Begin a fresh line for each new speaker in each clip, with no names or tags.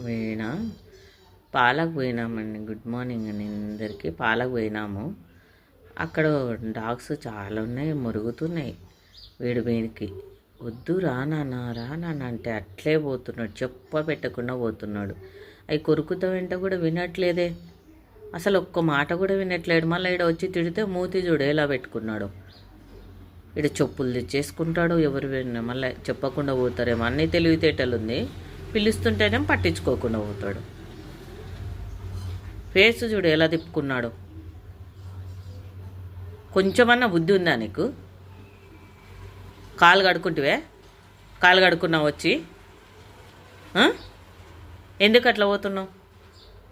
పోయినా పాలకు పోయినామండి. Good morning అండి అందరికీ. పాలకు పోయినాము. అక్కడ డాగ్స్ చాలా ఉన్నాయి, మురుగుతున్నాయి వేడి వేడికి. వద్దు రా నాన్న అంటే అట్లే పోతున్నాడు, పెట్టకుండా పోతున్నాడు. అవి కొరుకుతా వెంట కూడా వినట్లేదే, అసలు ఒక్క మాట కూడా వినట్లేడు. మళ్ళీ ఇక్కడ వచ్చి తిడితే మూతి చూడు ఎలా పెట్టుకున్నాడు. ఇక్కడ చెప్పులు తెచ్చేసుకుంటాడు. ఎవరు మళ్ళీ చెప్పకుండా పోతారేమో, అన్నీ తెలివితేటలు ఉంది. పిలుస్తుంటేనే పట్టించుకోకుండా పోతాడు. ఫేస్ చూడు ఎలా తిప్పుకున్నాడు. కొంచెమన్నా బుద్ధి ఉందా నీకు? కాలు కడుక్కున్నావు వచ్చి? ఎందుకు అట్లా పోతున్నావు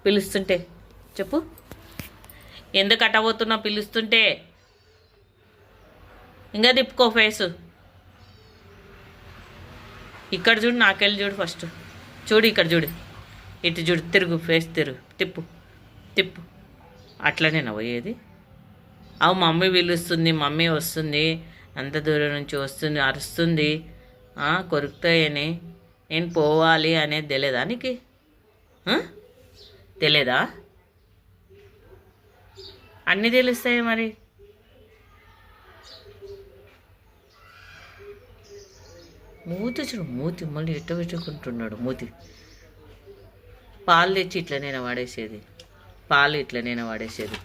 పిలుస్తుంటే? చెప్పు, ఎందుకు అట్లా పోతున్నావు పిలుస్తుంటే? ఇంకా తిప్పుకో ఫేసు. ఇక్కడ చూడు, నాకెళ్ళి చూడు ఫస్ట్. చూడు ఇక్కడ చూడు, ఇటు చూడు, తిరుగు, ఫేస్ తిప్పు. అట్లనేనా పోయేది? అవు మమ్మీ పిలుస్తుంది, మమ్మీ వస్తుంది, అంత దూరం నుంచి వస్తుంది, అరుస్తుంది, కొరుకుతాయని నేను పోవాలి అనేది తెలియదా నీకు? తెలియదా? అన్నీ తెలుస్తాయి మరి. మూతి చూడు, మూతి మళ్ళీ ఎట్ట పెట్టుకుంటున్నాడు మూతి. పాలు తెచ్చి ఇట్లనైనా వాడేసేది, పాలు ఇట్లనైనా వాడేసేది,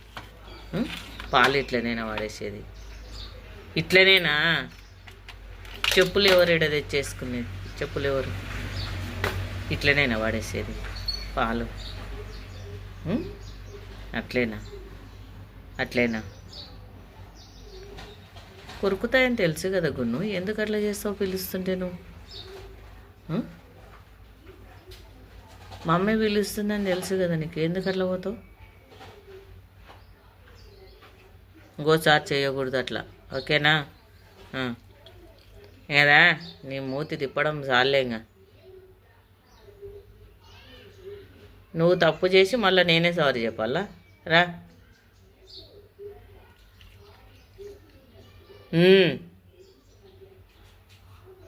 ఇట్లనేనా? చెప్పులు ఎవరు ఎడ తెచ్చేసుకునేది? చెప్పులు ఎవరు? ఇట్లనైనా వాడేసేది పాలు? అట్లేనా? కొరుకుతాయని తెలుసు కదా గున్ను, ఎందుకు అట్లా చేస్తావు పిలుస్తుంటే నువ్వు? మమ్మీ పిలుస్తుందని తెలుసు కదా నీకు, ఎందుకు అట్లా పోతావు? ఇంకోసారి చేయకూడదు అట్లా, ఓకేనా? కదా నీ మూతి తిప్పడం చాలే. ఇంకా నువ్వు తప్పు చేసి మళ్ళీ నేనే సారీ చెప్పాలా? రా.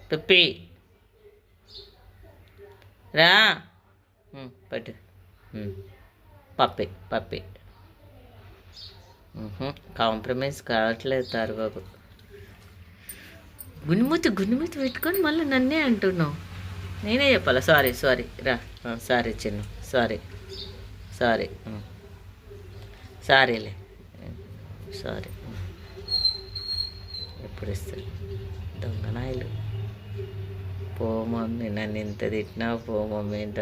పిప్పి రా, పట్టు. పప్పి కాంప్రమైజ్ కావట్లేదు తారు బాబు. గుణిమూతి పెట్టుకొని మళ్ళీ నన్నే అంటున్నావు. నేనే చెప్పాలా? సారీ రా. సారీ చిన్ను, సారీలే. సారీ. ఎప్పుడు ఇస్తారు దొంగనాయలు? పో మమ్మీ, నన్ను ఇంత తిట్టినా పో మమ్మీ. ఇంత